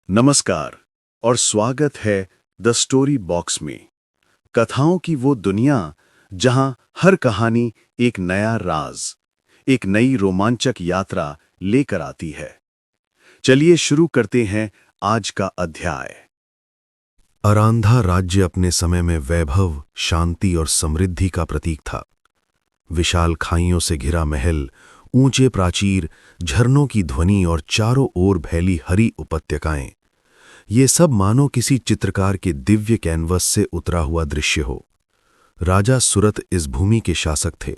नमस्कार और स्वागत है द स्टोरी बॉक्स में। कथाओं की वो दुनिया जहां हर कहानी एक नया राज, एक नई रोमांचक यात्रा लेकर आती है। चलिए शुरू करते हैं आज का अध्याय। अरांधा राज्य अपने समय में वैभव, शांति और समृद्धि का प्रतीक था। विशाल खाइयों से घिरा महल, ऊंचे प्राचीर, झरनों की ध्वनि और चारों ओर फैली हरी उपत्यकाएं, ये सब मानो किसी चित्रकार के दिव्य कैनवस से उतरा हुआ दृश्य हो। राजा सुरत इस भूमि के शासक थे,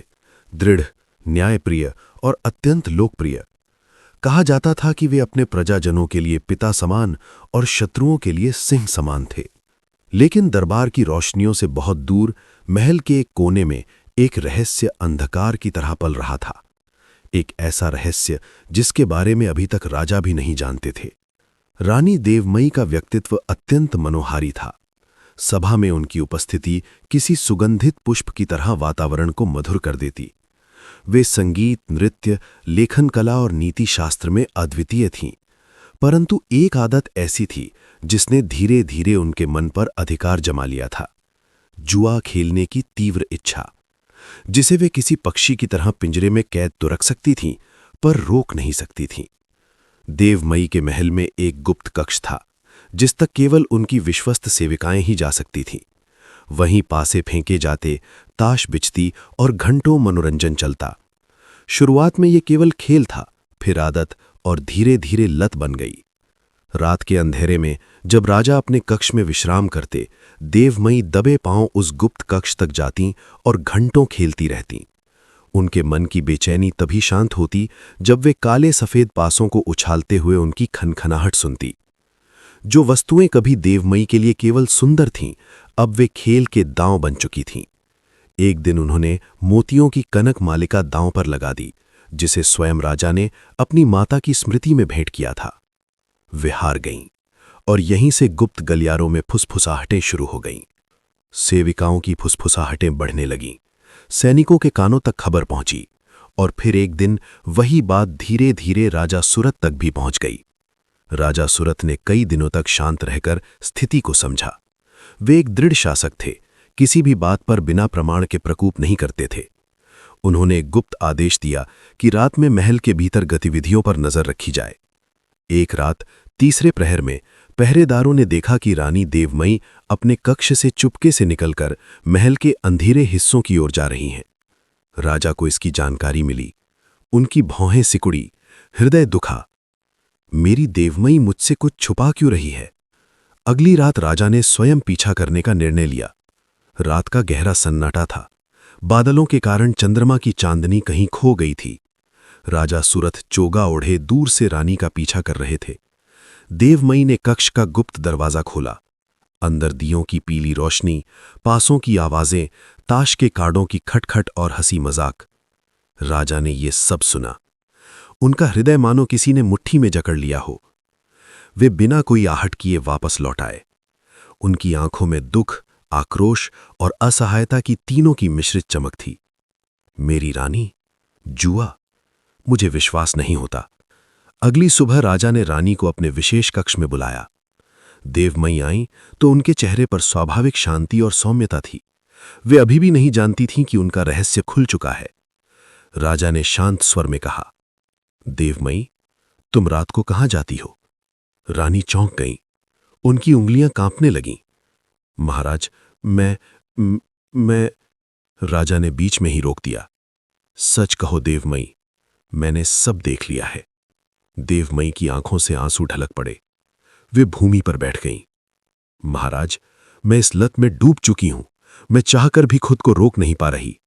दृढ़, न्यायप्रिय और अत्यंत लोकप्रिय। कहा जाता था कि वे अपने प्रजाजनों के लिए पिता समान और शत्रुओं के लिए सिंह समान थे। लेकिन दरबार की रोशनियों से बहुत दूर महल के एक कोने में एक रहस्य अंधकार की तरह पल रहा था। एक ऐसा रहस्य जिसके बारे में अभी तक राजा भी नहीं जानते थे। रानी देवमयी का व्यक्तित्व अत्यंत मनोहारी था। सभा में उनकी उपस्थिति किसी सुगंधित पुष्प की तरह वातावरण को मधुर कर देती। वे संगीत, नृत्य, लेखन कला और नीति शास्त्र में अद्वितीय थीं, परंतु एक आदत ऐसी थी जिसने धीरे धीरे उनके मन पर अधिकार जमा लिया था। जुआ खेलने की तीव्र इच्छा, जिसे वे किसी पक्षी की तरह पिंजरे में कैद तो रख सकती थीं, पर रोक नहीं सकती थीं। देवमयी के महल में एक गुप्त कक्ष था, जिस तक केवल उनकी विश्वस्त सेविकाएं ही जा सकती थीं। वहीं पासे फेंके जाते, ताश बिछती और घंटों मनोरंजन चलता। शुरुआत में ये केवल खेल था, फिर आदत और धीरे धीरे लत बन गई। रात के अंधेरे में जब राजा अपने कक्ष में विश्राम करते, देवमयी दबे पांव उस गुप्त कक्ष तक जातीं और घंटों खेलती रहतीं। उनके मन की बेचैनी तभी शांत होती जब वे काले सफेद पासों को उछालते हुए उनकी खनखनाहट सुनती। जो वस्तुएं कभी देवमयी के लिए केवल सुंदर थीं, अब वे खेल के दांव बन चुकी थीं। एक दिन उन्होंने मोतियों की कनक मालिका दांव पर लगा दी, जिसे स्वयं राजा ने अपनी माता की स्मृति में भेंट किया था। वे हार गईं और यहीं से गुप्त गलियारों में फुसफुसाहटें शुरू हो गईं। सेविकाओं की फुसफुसाहटें बढ़ने लगीं। सैनिकों के कानों तक खबर पहुंची और फिर एक दिन वही बात धीरे धीरे राजा सुरत तक भी पहुंच गई। राजा सुरत ने कई दिनों तक शांत रहकर स्थिति को समझा। वे एक दृढ़ शासक थे, किसी भी बात पर बिना प्रमाण के प्रकोप नहीं करते थे। उन्होंने एक गुप्त आदेश दिया कि रात में महल के भीतर गतिविधियों पर नजर रखी जाए। एक रात तीसरे प्रहर में पहरेदारों ने देखा कि रानी देवमयी अपने कक्ष से चुपके से निकलकर महल के अंधेरे हिस्सों की ओर जा रही हैं। राजा को इसकी जानकारी मिली। उनकी भौहें सिकुड़ी, हृदय दुखा। मेरी देवमयी मुझसे कुछ छुपा क्यों रही है? अगली रात राजा ने स्वयं पीछा करने का निर्णय लिया। रात का गहरा सन्नाटा था। बादलों के कारण चंद्रमा की चांदनी कहीं खो गई थी। राजा सुरत चोगा ओढ़े दूर से रानी का पीछा कर रहे थे। देवमयी ने कक्ष का गुप्त दरवाजा खोला। अंदर दियों की पीली रोशनी, पासों की आवाजें, ताश के कार्डों की खटखट और हंसी मजाक। राजा ने ये सब सुना। उनका हृदय मानो किसी ने मुट्ठी में जकड़ लिया हो। वे बिना कोई आहट किए वापस लौट आए। उनकी आंखों में दुख, आक्रोश और असहायता की तीनों की मिश्रित चमक थी। मेरी रानी, जुआ? मुझे विश्वास नहीं होता। अगली सुबह राजा ने रानी को अपने विशेष कक्ष में बुलाया। देवमयी आईं तो उनके चेहरे पर स्वाभाविक शांति और सौम्यता थी। वे अभी भी नहीं जानती थीं कि उनका रहस्य खुल चुका है। राजा ने शांत स्वर में कहा, देवमयी, तुम रात को कहां जाती हो? रानी चौंक गईं। उनकी उंगलियां कांपने लगीं। महाराज, मैं राजा ने बीच में ही रोक दिया। सच कहो देवमयी, मैंने सब देख लिया है। देवमयी की आंखों से आंसू ढलक पड़े। वे भूमि पर बैठ गईं। महाराज, मैं इस लत में डूब चुकी हूं। मैं चाहकर भी खुद को रोक नहीं पा रही।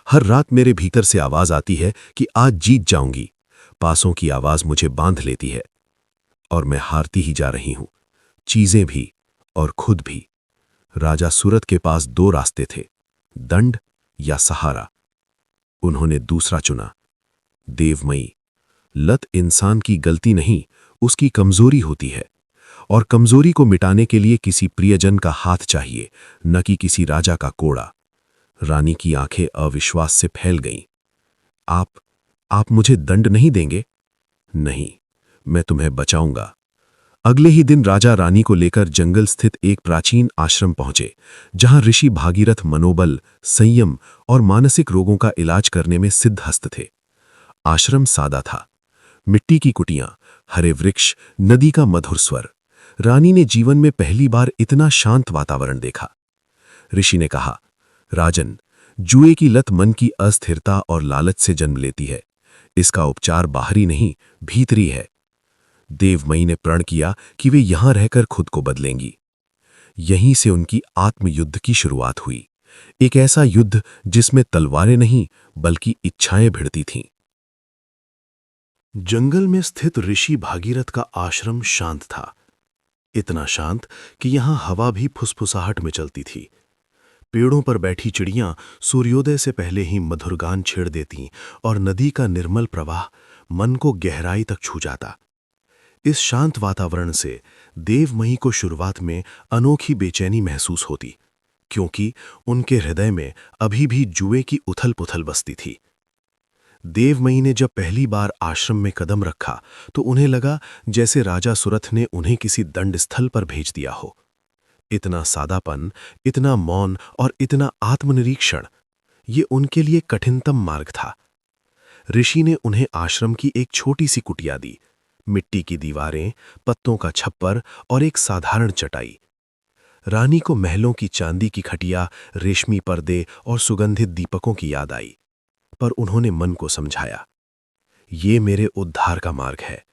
हर रात मेरे भीतर से आवाज आती है कि आज जीत जाऊंगी। पासों की आवाज मुझे बांध लेती है और मैं हारती ही जा रही हूं, चीजें भी और खुद भी। राजा सुरत के पास दो रास्ते थे, दंड या सहारा। उन्होंने दूसरा चुना। देवमयी, लत इंसान की गलती नहीं, उसकी कमजोरी होती है, और कमजोरी को मिटाने के लिए किसी प्रियजन का हाथ चाहिए, न कि किसी राजा का कोड़ा। रानी की आंखें अविश्वास से फैल गईं। आप मुझे दंड नहीं देंगे? नहीं, मैं तुम्हें बचाऊंगा। अगले ही दिन राजा रानी को लेकर जंगल स्थित एक प्राचीन आश्रम पहुंचे, जहां ऋषि भागीरथ मनोबल, संयम और मानसिक रोगों का इलाज करने में सिद्धहस्त थे। आश्रम सादा था। मिट्टी की कुटियां, हरे वृक्ष, नदी का मधुर स्वर। रानी ने जीवन में पहली बार इतना शांत वातावरण देखा। ऋषि ने कहा, राजन, जुए की लत मन की अस्थिरता और लालच से जन्म लेती है। इसका उपचार बाहरी नहीं, भीतरी है। देवमयी ने प्रण किया कि वे यहां रहकर खुद को बदलेंगी। यहीं से उनकी आत्मयुद्ध की शुरुआत हुई, एक ऐसा युद्ध जिसमें तलवारें नहीं बल्कि इच्छाएं भिड़ती थीं। जंगल में स्थित ऋषि भागीरथ का आश्रम शांत था, इतना शांत कि यहां हवा भी फुसफुसाहट में चलती थी। पेड़ों पर बैठी चिड़ियां सूर्योदय से पहले ही मधुर गान छेड़ देतीं और नदी का निर्मल प्रवाह मन को गहराई तक छू जाता। इस शांत वातावरण से देवमयी को शुरुआत में अनोखी बेचैनी महसूस होती, क्योंकि उनके हृदय में अभी भी जुए की उथल-पुथल बसती थी। देवमयी ने जब पहली बार आश्रम में कदम रखा तो उन्हें लगा जैसे राजा सुरथ ने उन्हें किसी दंड स्थल पर भेज दिया हो। इतना सादापन, इतना मौन और इतना आत्मनिरीक्षण, ये उनके लिए कठिनतम मार्ग था। ऋषि ने उन्हें आश्रम की एक छोटी सी कुटिया दी, मिट्टी की दीवारें, पत्तों का छप्पर और एक साधारण चटाई। रानी को महलों की चांदी की खटिया, रेशमी पर्दे और सुगंधित दीपकों की याद आई, पर उन्होंने मन को समझाया, ये मेरे उद्धार का मार्ग है।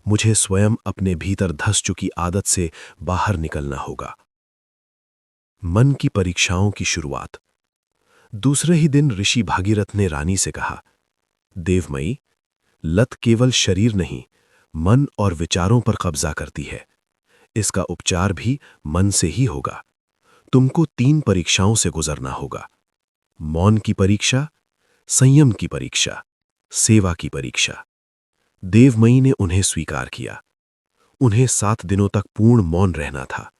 मुझे स्वयं अपने भीतर धंस चुकी आदत से बाहर निकलना होगा। मन की परीक्षाओं की शुरुआत। दूसरे ही दिन ऋषि भागीरथ ने रानी से कहा, देवमयी, लत केवल शरीर नहीं, मन और विचारों पर कब्जा करती है। इसका उपचार भी मन से ही होगा। तुमको 3 परीक्षाओं से गुजरना होगा: मौन की परीक्षा, संयम की परीक्षा, सेवा की परीक्षा। देवमयी ने उन्हें स्वीकार किया। उन्हें 7 दिनों तक पूर्ण मौन रहना था।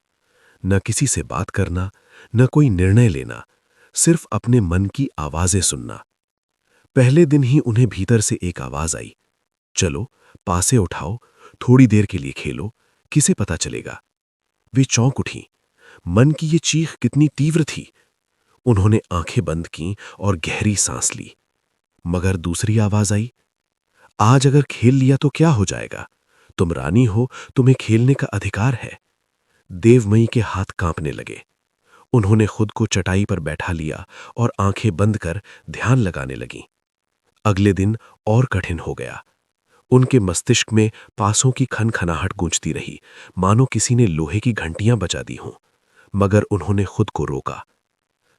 न किसी से बात करना, न कोई निर्णय लेना, सिर्फ अपने मन की आवाजें सुनना। पहले दिन ही उन्हें भीतर से एक आवाज आई, चलो पासे उठाओ, थोड़ी देर के लिए खेलो, किसे पता चलेगा। वे चौंक उठी। मन की ये चीख कितनी तीव्र थी। उन्होंने आंखें बंद कीं और गहरी सांस ली। मगर दूसरी आवाज आई, आज अगर खेल लिया तो क्या हो जाएगा? तुम रानी हो, तुम्हें खेलने का अधिकार है। देवमयी के हाथ कांपने लगे। उन्होंने खुद को चटाई पर बैठा लिया और आंखें बंद कर ध्यान लगाने लगीं। अगले दिन और कठिन हो गया। उनके मस्तिष्क में पासों की खनखनाहट गूंजती रही, मानो किसी ने लोहे की घंटियां बजा दी हों। मगर उन्होंने खुद को रोका।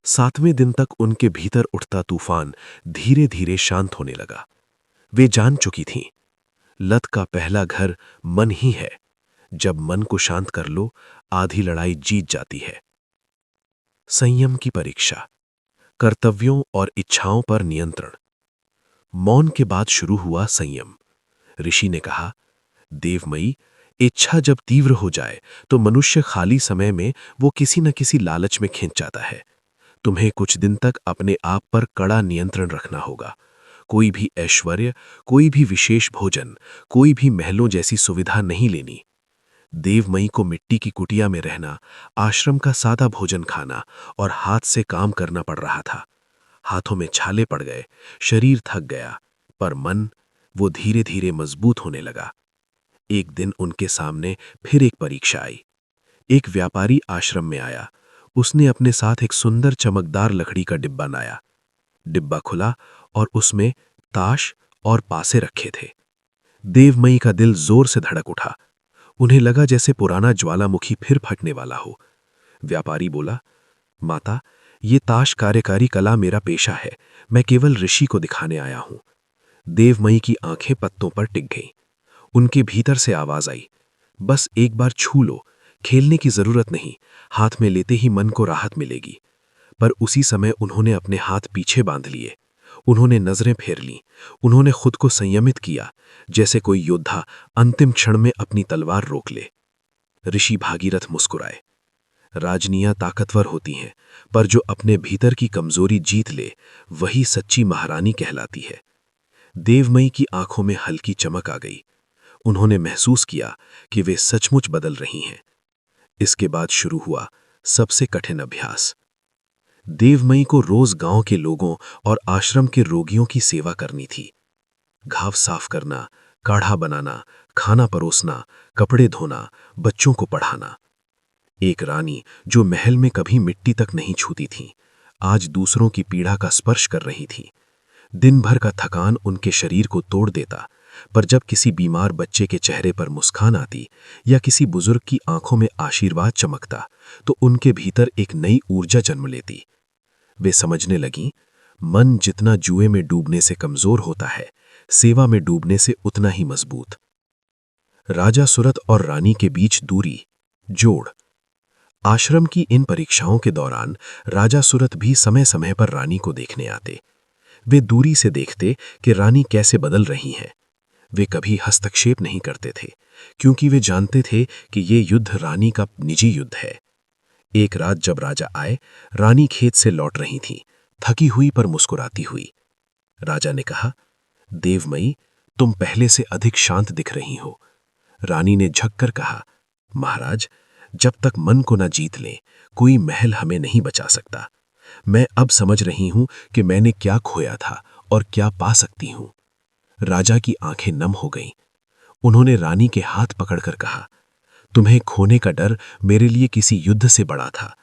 7वें दिन तक उनके भीतर उठता तूफान धीरे धीरे शांत होने लगा। वे जान चुकी थीं, लत का पहला घर मन ही है। जब मन को शांत कर लो, आधी लड़ाई जीत जाती है। संयम की परीक्षा। कर्तव्यों और इच्छाओं पर नियंत्रण। मौन के बाद शुरू हुआ संयम। ऋषि ने कहा, देवमयी, इच्छा जब तीव्र हो जाए तो मनुष्य खाली समय में वो किसी न किसी लालच में खिंच जाता है। तुम्हें कुछ दिन तक अपने आप पर कड़ा नियंत्रण रखना होगा। कोई भी ऐश्वर्य, कोई भी विशेष भोजन, कोई भी महलों जैसी सुविधा नहीं लेनी। देवमयी को मिट्टी की कुटिया में रहना, आश्रम का सादा भोजन खाना और हाथ से काम करना पड़ रहा था। हाथों में छाले पड़ गए, शरीर थक गया, पर मन, वो धीरे धीरे मजबूत होने लगा। एक दिन उनके सामने फिर एक परीक्षा आई। एक व्यापारी आश्रम में आया। उसने अपने साथ एक सुंदर चमकदार लकड़ी का डिब्बा लाया। डिब्बा खुला और उसमें ताश और पासे रखे थे। देवमयी का दिल जोर से धड़क उठा। उन्हें लगा जैसे पुराना ज्वालामुखी फिर फटने वाला हो। व्यापारी बोला, माता, ये ताश कार्यकारी कला मेरा पेशा है। मैं केवल ऋषि को दिखाने आया हूं। देवमयी की आंखें पत्तों पर टिक गईं। उनके भीतर से आवाज आई, बस एक बार छू लो, खेलने की जरूरत नहीं। हाथ में लेते ही मन को राहत मिलेगी। पर उसी समय उन्होंने अपने हाथ पीछे बांध लिए। उन्होंने नजरें फेर लीं। उन्होंने खुद को संयमित किया, जैसे कोई योद्धा अंतिम क्षण में अपनी तलवार रोक ले। ऋषि भागीरथ मुस्कुराए। राजनियां ताकतवर होती हैं, पर जो अपने भीतर की कमजोरी जीत ले, वही सच्ची महारानी कहलाती है। देवमयी की आंखों में हल्की चमक आ गई। उन्होंने महसूस किया कि वे सचमुच बदल रही हैं। इसके बाद शुरू हुआ सबसे कठिन अभ्यास। देवमयी को रोज गांव के लोगों और आश्रम के रोगियों की सेवा करनी थी। घाव साफ करना, काढ़ा बनाना, खाना परोसना, कपड़े धोना, बच्चों को पढ़ाना। एक रानी जो महल में कभी मिट्टी तक नहीं छूती थी, आज दूसरों की पीड़ा का स्पर्श कर रही थी। दिन भर का थकान उनके शरीर को तोड़ देता, पर जब किसी बीमार बच्चे के चेहरे पर मुस्कान आती या किसी बुजुर्ग की आंखों में आशीर्वाद चमकता, तो उनके भीतर एक नई ऊर्जा जन्म लेती। वे समझने लगीं, मन जितना जुए में डूबने से कमजोर होता है, सेवा में डूबने से उतना ही मजबूत। राजा सुरत और रानी के बीच दूरी, जोड़। आश्रम की इन परीक्षाओं के दौरान राजा सुरत भी समय समय पर रानी को देखने आते। वे दूरी से देखते कि रानी कैसे बदल रही हैं। वे कभी हस्तक्षेप नहीं करते थे, क्योंकि वे जानते थे कि ये युद्ध रानी का निजी युद्ध है। एक रात जब राजा आए, रानी खेत से लौट रही थी, थकी हुई पर मुस्कुराती हुई। राजा ने कहा, देवमयी, तुम पहले से अधिक शांत दिख रही हो। रानी ने झककर कहा, महाराज, जब तक मन को न जीत लें, कोई महल हमें नहीं बचा सकता। मैं अब समझ रही हूं कि मैंने क्या खोया था और क्या पा सकती हूं। राजा की आंखें नम हो गईं। उन्होंने रानी के हाथ पकड़कर कहा, तुम्हें खोने का डर मेरे लिए किसी युद्ध से बड़ा था।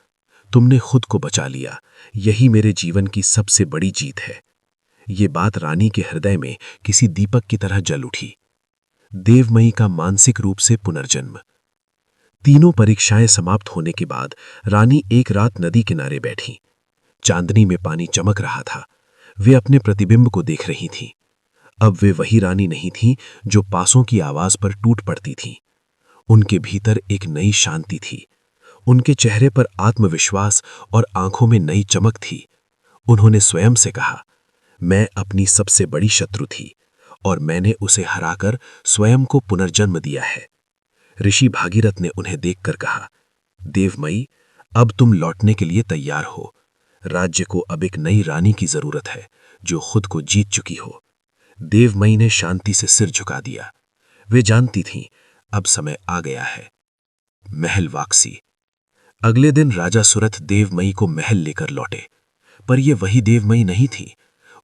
तुमने खुद को बचा लिया, यही मेरे जीवन की सबसे बड़ी जीत है। ये बात रानी के हृदय में किसी दीपक की तरह जल उठी। देवमयी का मानसिक रूप से पुनर्जन्म। तीनों परीक्षाएं समाप्त होने के बाद रानी एक रात नदी किनारे बैठी। चांदनी में पानी चमक रहा था। वे अपने प्रतिबिंब को देख रही थीं। अब वे वही रानी नहीं थीं जो पासों की आवाज पर टूट पड़ती थीं। उनके भीतर एक नई शांति थी। उनके चेहरे पर आत्मविश्वास और आंखों में नई चमक थी। उन्होंने स्वयं से कहा, मैं अपनी सबसे बड़ी शत्रु थी और मैंने उसे हराकर स्वयं को पुनर्जन्म दिया है। ऋषि भागीरथ ने उन्हें देखकर कहा, देवमयी, अब तुम लौटने के लिए तैयार हो। राज्य को अब एक नई रानी की जरूरत है जो खुद को जीत चुकी हो। देवमयी ने शांति से सिर झुका दिया। वे जानती थीं, अब समय आ गया है। महल वापसी। अगले दिन राजा सुरथ देवमयी को महल लेकर लौटे, पर यह वही देवमयी नहीं थी।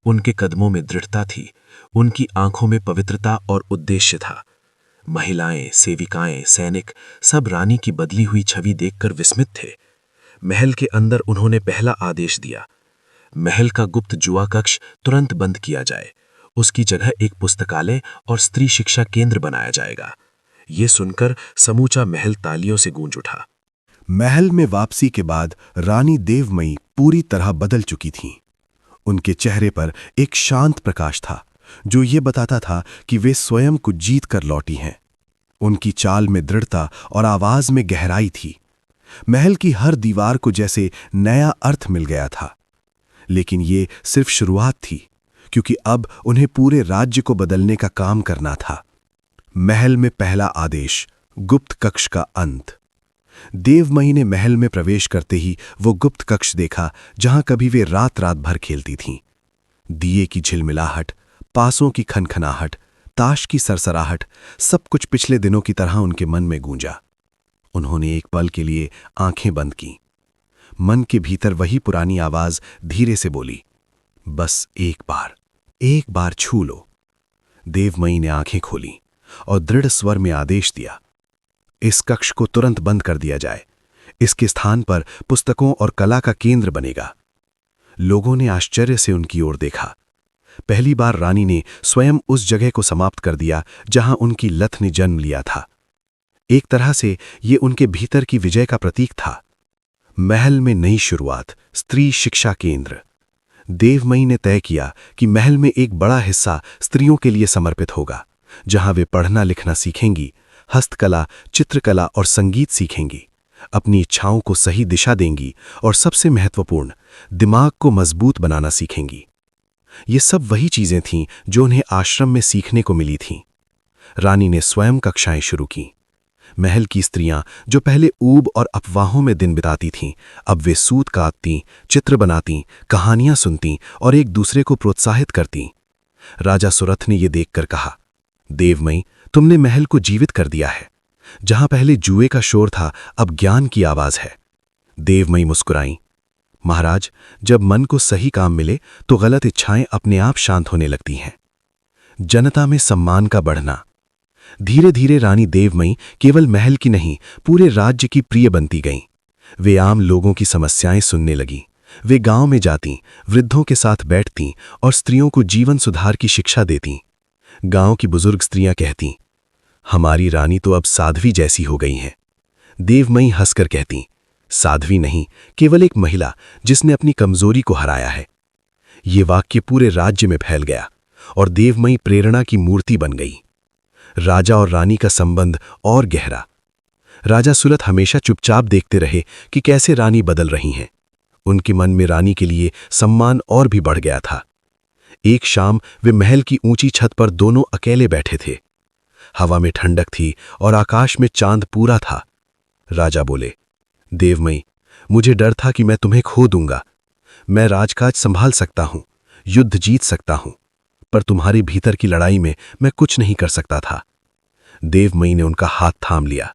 उनके कदमों में दृढ़ता थी, उनकी आंखों में पवित्रता और उद्देश्य था। महिलाएं, सेविकाएं, सैनिक सब रानी की बदली हुई छवि देखकर विस्मित थे। महल के अंदर उन्होंने पहला आदेश दिया, महल का गुप्त जुआ कक्ष तुरंत बंद किया जाए। उसकी जगह एक पुस्तकालय और स्त्री शिक्षा केंद्र बनाया जाएगा। ये सुनकर समूचा महल तालियों से गूंज उठा। महल में वापसी के बाद रानी देवमयी पूरी तरह बदल चुकी थीं। उनके चेहरे पर एक शांत प्रकाश था जो ये बताता था कि वे स्वयं को जीत कर लौटी हैं। उनकी चाल में दृढ़ता और आवाज में गहराई थी। महल की हर दीवार को जैसे नया अर्थ मिल गया था। लेकिन ये सिर्फ शुरुआत थी, क्योंकि अब उन्हें पूरे राज्य को बदलने का काम करना था। महल में पहला आदेश, गुप्त कक्ष का अंत। देवमयी ने महल में प्रवेश करते ही वो गुप्त कक्ष देखा जहां कभी वे रात रात भर खेलती थीं। दिए की झिलमिलाहट, पासों की खनखनाहट, ताश की सरसराहट, सब कुछ पिछले दिनों की तरह उनके मन में गूंजा। उन्होंने एक पल के लिए आंखें बंद कीं। मन के भीतर वही पुरानी आवाज धीरे से बोली, बस एक बार छू लो। देवमयी ने आंखें खोली और दृढ़ स्वर में आदेश दिया, इस कक्ष को तुरंत बंद कर दिया जाए। इसके स्थान पर पुस्तकों और कला का केंद्र बनेगा। लोगों ने आश्चर्य से उनकी ओर देखा। पहली बार रानी ने स्वयं उस जगह को समाप्त कर दिया जहां उनकी लत ने जन्म लिया था। एक तरह से ये उनके भीतर की विजय का प्रतीक था। महल में नई शुरुआत, स्त्री शिक्षा केंद्र। देवमयी ने तय किया कि महल में एक बड़ा हिस्सा स्त्रियों के लिए समर्पित होगा, जहां वे पढ़ना लिखना सीखेंगी, हस्तकला, चित्रकला और संगीत सीखेंगी, अपनी इच्छाओं को सही दिशा देंगी और सबसे महत्वपूर्ण, दिमाग को मजबूत बनाना सीखेंगी। ये सब वही चीजें थीं जो उन्हें आश्रम में सीखने को मिली थीं। रानी ने स्वयं कक्षाएं शुरू की। महल की स्त्रियां जो पहले ऊब और अफवाहों में दिन बिताती थीं, अब वे सूत काटतीं, चित्र बनातीं, कहानियां सुनतीं और एक दूसरे को प्रोत्साहित करतीं। राजा सुरथ ने यह देखकर कहा, देवमयी, तुमने महल को जीवित कर दिया है। जहां पहले जुए का शोर था, अब ज्ञान की आवाज है। देवमयी मुस्कुराईं। महाराज, जब मन को सही काम मिले तो गलत इच्छाएं अपने आप शांत होने लगती हैं। जनता में सम्मान का बढ़ना। धीरे धीरे रानी देवमयी केवल महल की नहीं, पूरे राज्य की प्रिय बनती गईं। वे आम लोगों की समस्याएं सुनने लगीं। वे गांव में जातीं, वृद्धों के साथ बैठतीं और स्त्रियों को जीवन सुधार की शिक्षा देतीं। गांव की बुजुर्ग स्त्रियां कहतीं, हमारी रानी तो अब साध्वी जैसी हो गई हैं। देवमयी हंसकर कहतीं, साध्वी नहीं, केवल एक महिला जिसने अपनी कमजोरी को हराया है। ये वाक्य पूरे राज्य में फैल गया और देवमयी प्रेरणा की मूर्ति बन गई। राजा और रानी का संबंध और गहरा। राजा सुरथ हमेशा चुपचाप देखते रहे कि कैसे रानी बदल रही हैं। उनके मन में रानी के लिए सम्मान और भी बढ़ गया था। एक शाम वे महल की ऊंची छत पर दोनों अकेले बैठे थे। हवा में ठंडक थी और आकाश में चांद पूरा था। राजा बोले, देवमयी, मुझे डर था कि मैं तुम्हें खो दूंगा। मैं राजकाज संभाल सकता हूं, युद्ध जीत सकता हूं, पर तुम्हारे भीतर की लड़ाई में मैं कुछ नहीं कर सकता था। देवमयी ने उनका हाथ थाम लिया।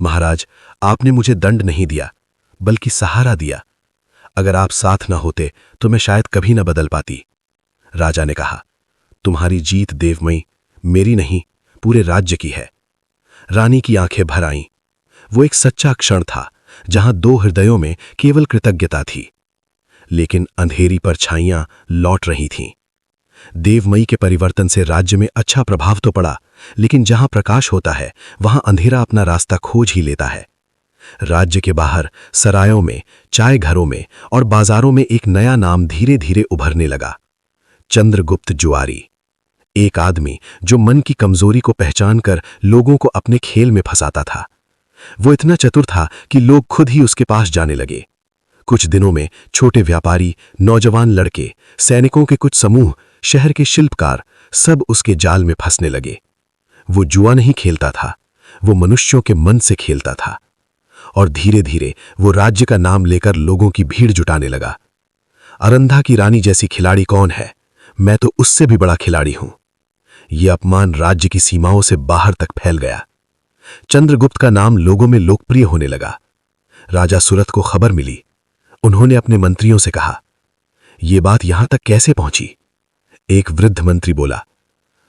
महाराज, आपने मुझे दंड नहीं दिया, बल्कि सहारा दिया। अगर आप साथ न होते तो मैं शायद कभी न बदल पाती। राजा ने कहा, तुम्हारी जीत देवमयी मेरी नहीं, पूरे राज्य की है। रानी की आंखें भर आईं। वो एक सच्चा क्षण था जहां दो हृदयों में केवल कृतज्ञता थी। लेकिन अंधेरी परछाइयां लौट रही थीं। देवमयी के परिवर्तन से राज्य में अच्छा प्रभाव तो पड़ा, लेकिन जहां प्रकाश होता है वहां अंधेरा अपना रास्ता खोज ही लेता है। राज्य के बाहर, सरायों में, चाय घरों में और बाजारों में एक नया नाम धीरे धीरे उभरने लगा, चंद्रगुप्त जुआरी। एक आदमी जो मन की कमजोरी को पहचानकर लोगों को अपने खेल में फंसाता था। वो इतना चतुर था कि लोग खुद ही उसके पास जाने लगे। कुछ दिनों में छोटे व्यापारी, नौजवान लड़के, सैनिकों के कुछ समूह, शहर के शिल्पकार सब उसके जाल में फंसने लगे। वो जुआ नहीं खेलता था, वो मनुष्यों के मन से खेलता था। और धीरे धीरे वो राज्य का नाम लेकर लोगों की भीड़ जुटाने लगा। अरंधा की रानी जैसी खिलाड़ी कौन है? मैं तो उससे भी बड़ा खिलाड़ी हूं। यह अपमान राज्य की सीमाओं से बाहर तक फैल गया। चंद्रगुप्त का नाम लोगों में लोकप्रिय होने लगा। राजा सुरथ को खबर मिली। उन्होंने अपने मंत्रियों से कहा, यह बात यहां तक कैसे पहुंची? एक वृद्ध मंत्री बोला,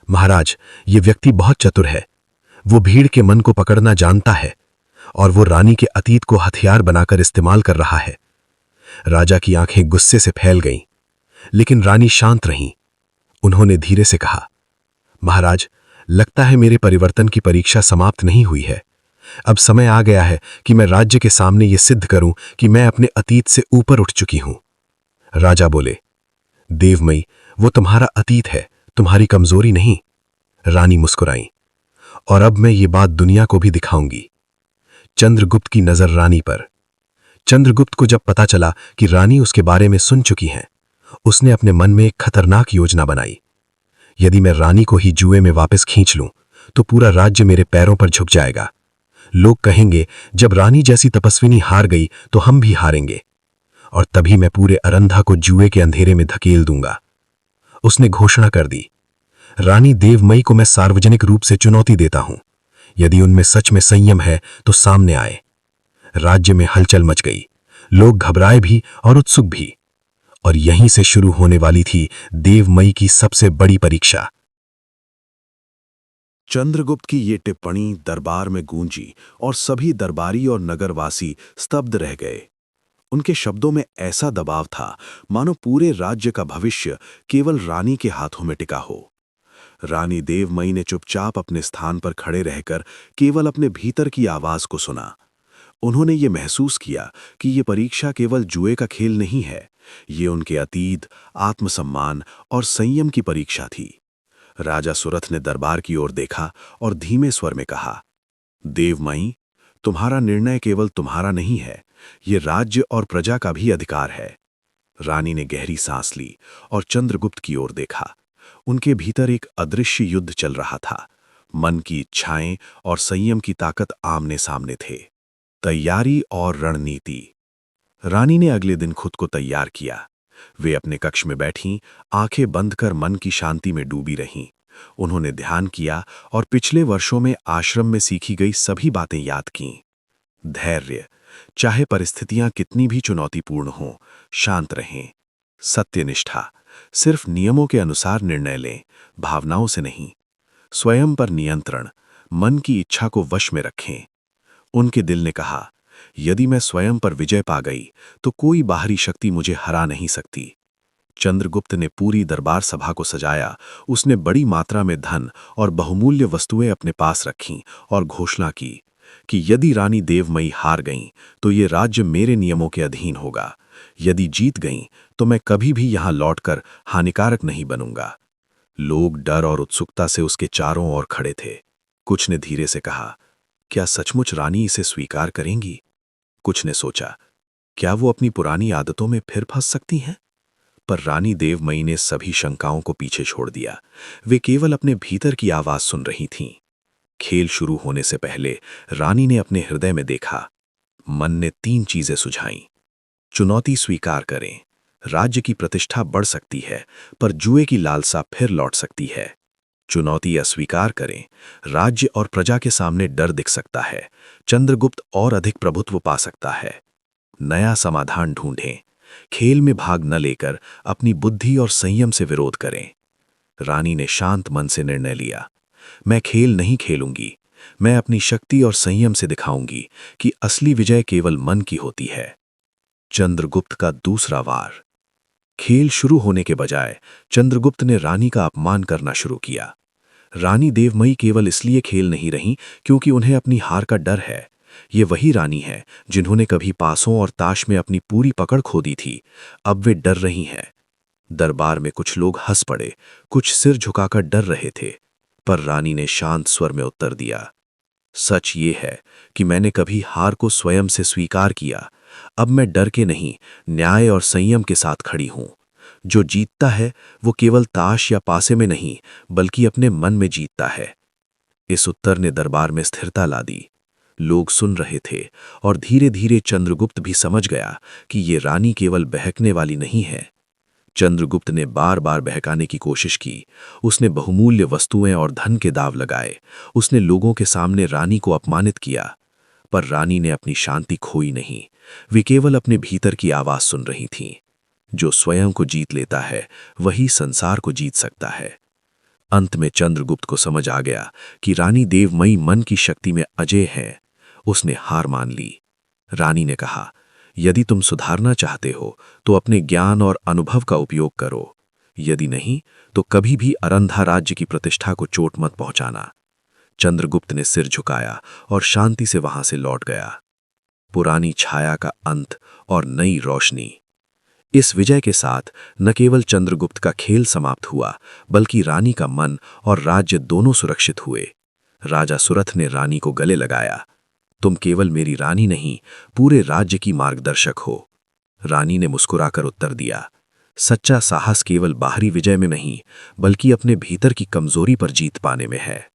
महाराज, यह व्यक्ति बहुत चतुर है। वो भीड़ के मन को पकड़ना जानता है और वो रानी के अतीत को हथियार बनाकर इस्तेमाल कर रहा है। राजा की आंखें गुस्से से फैल गईं, लेकिन रानी शांत रहीं। उन्होंने धीरे से कहा, महाराज, लगता है मेरे परिवर्तन की परीक्षा समाप्त नहीं हुई है। अब समय आ गया है कि मैं राज्य के सामने यह सिद्ध करूं कि मैं अपने अतीत से ऊपर उठ चुकी हूं। राजा बोले, देवमयी, वो तुम्हारा अतीत है, तुम्हारी कमजोरी नहीं। रानी मुस्कुराई, और अब मैं ये बात दुनिया को भी दिखाऊंगी। चंद्रगुप्त की नजर रानी पर। चंद्रगुप्त को जब पता चला कि रानी उसके बारे में सुन चुकी हैं, उसने अपने मन में एक खतरनाक योजना बनाई। यदि मैं रानी को ही जुए में वापस खींच लूं, तो पूरा राज्य मेरे पैरों पर झुक जाएगा। लोग कहेंगे, जब रानी जैसी तपस्विनी हार गई तो हम भी हारेंगे, और तभी मैं पूरे अरंधा को जुए के अंधेरे में धकेल दूंगा। उसने घोषणा कर दी, रानी देवमयी को मैं सार्वजनिक रूप से चुनौती देता हूं। यदि उनमें सच में संयम है तो सामने आए। राज्य में हलचल मच गई। लोग घबराए भी और उत्सुक भी। और यहीं से शुरू होने वाली थी देवमयी की सबसे बड़ी परीक्षा। चंद्रगुप्त की ये टिप्पणी दरबार में गूंजी और सभी दरबारी और नगरवासी स्तब्ध रह गए। उनके शब्दों में ऐसा दबाव था मानो पूरे राज्य का भविष्य केवल रानी के हाथों में टिका हो। रानी देवमयी ने चुपचाप अपने स्थान पर खड़े रहकर केवल अपने भीतर की आवाज को सुना। उन्होंने ये महसूस किया कि ये परीक्षा केवल जुए का खेल नहीं है, ये उनके अतीत, आत्मसम्मान और संयम की परीक्षा थी। राजा सुरथ ने दरबार की ओर देखा और धीमे स्वर में कहा, देवमयी, तुम्हारा निर्णय केवल तुम्हारा नहीं है, ये राज्य और प्रजा का भी अधिकार है। रानी ने गहरी सांस ली और चंद्रगुप्त की ओर देखा। उनके भीतर एक अदृश्य युद्ध चल रहा था। मन की इच्छाएं और संयम की ताकत आमने सामने थे। तैयारी और रणनीति। रानी ने अगले दिन खुद को तैयार किया। वे अपने कक्ष में बैठीं, आंखें बंद कर मन की शांति में डूबी रहीं। उन्होंने ध्यान किया और पिछले वर्षों में आश्रम में सीखी गई सभी बातें याद कीं। धैर्य, चाहे परिस्थितियां कितनी भी चुनौतीपूर्ण हों, शांत रहें। सत्यनिष्ठा, सिर्फ नियमों के अनुसार निर्णय लें, भावनाओं से नहीं। स्वयं पर नियंत्रण, मन की इच्छा को वश में रखें। उनके दिल ने कहा, यदि मैं स्वयं पर विजय पा गई तो कोई बाहरी शक्ति मुझे हरा नहीं सकती। चंद्रगुप्त ने पूरी दरबार सभा को सजाया। उसने बड़ी मात्रा में धन और बहुमूल्य वस्तुएं अपने पास रखीं और घोषणा की कि यदि रानी देवमयी हार गईं तो ये राज्य मेरे नियमों के अधीन होगा। यदि जीत गईं तो मैं कभी भी यहां लौटकर हानिकारक नहीं बनूंगा। लोग डर और उत्सुकता से उसके चारों ओर खड़े थे। कुछ ने धीरे से कहा, क्या सचमुच रानी इसे स्वीकार करेंगी? कुछ ने सोचा, क्या वो अपनी पुरानी आदतों में फिर फंस सकती हैं? पर रानी देवमयी ने सभी शंकाओं को पीछे छोड़ दिया। वे केवल अपने भीतर की आवाज सुन रही थीं। खेल शुरू होने से पहले रानी ने अपने हृदय में देखा। मन ने 3 चीजें सुझाईं। चुनौती स्वीकार करें, राज्य की प्रतिष्ठा बढ़ सकती है, पर जुए की लालसा फिर लौट सकती है। चुनौती अस्वीकार करें, राज्य और प्रजा के सामने डर दिख सकता है, चंद्रगुप्त और अधिक प्रभुत्व पा सकता है। नया समाधान ढूंढें, खेल में भाग न लेकर अपनी बुद्धि और संयम से विरोध करें। रानी ने शांत मन से निर्णय लिया, मैं खेल नहीं खेलूंगी, मैं अपनी शक्ति और संयम से दिखाऊंगी कि असली विजय केवल मन की होती है। चंद्रगुप्त का दूसरा वार। खेल शुरू होने के बजाय चंद्रगुप्त ने रानी का अपमान करना शुरू किया। रानी देवमयी केवल इसलिए खेल नहीं रहीं क्योंकि उन्हें अपनी हार का डर है। ये वही रानी है जिन्होंने कभी पासों और ताश में अपनी पूरी पकड़ खो दी थी। अब वे डर रही हैं। दरबार में कुछ लोग हंस पड़े, कुछ सिर झुकाकर डर रहे थे, पर रानी ने शांत स्वर में उत्तर दिया, सच ये है कि मैंने कभी हार को स्वयं से स्वीकार किया। अब मैं डर के नहीं, न्याय और संयम के साथ खड़ी हूं। जो जीतता है वो केवल ताश या पासे में नहीं, बल्कि अपने मन में जीतता है। इस उत्तर ने दरबार में स्थिरता ला दी। लोग सुन रहे थे और धीरे धीरे चंद्रगुप्त भी समझ गया कि ये रानी केवल बहकने वाली नहीं है। चंद्रगुप्त ने बार बार बहकाने की कोशिश की। उसने बहुमूल्य वस्तुएं और धन के दाव लगाए। उसने लोगों के सामने रानी को अपमानित किया, पर रानी ने अपनी शांति खोई नहीं। वे केवल अपने भीतर की आवाज सुन रही थीं। जो स्वयं को जीत लेता है वही संसार को जीत सकता है। अंत में चंद्रगुप्त को समझ आ गया कि रानी देवमयी मन की शक्ति में अजेय है। उसने हार मान ली। रानी ने कहा, यदि तुम सुधारना चाहते हो तो अपने ज्ञान और अनुभव का उपयोग करो, यदि नहीं तो कभी भी अरंधा राज्य की प्रतिष्ठा को चोट मत पहुंचाना। चंद्रगुप्त ने सिर झुकाया और शांति से वहां से लौट गया। पुरानी छाया का अंत और नई रोशनी। इस विजय के साथ न केवल चंद्रगुप्त का खेल समाप्त हुआ, बल्कि रानी का मन और राज्य दोनों सुरक्षित हुए। राजा सुरथ ने रानी को गले लगाया, तुम केवल मेरी रानी नहीं, पूरे राज्य की मार्गदर्शक हो। रानी ने मुस्कुराकर उत्तर दिया, सच्चा साहस केवल बाहरी विजय में नहीं, बल्कि अपने भीतर की कमजोरी पर जीत पाने में है।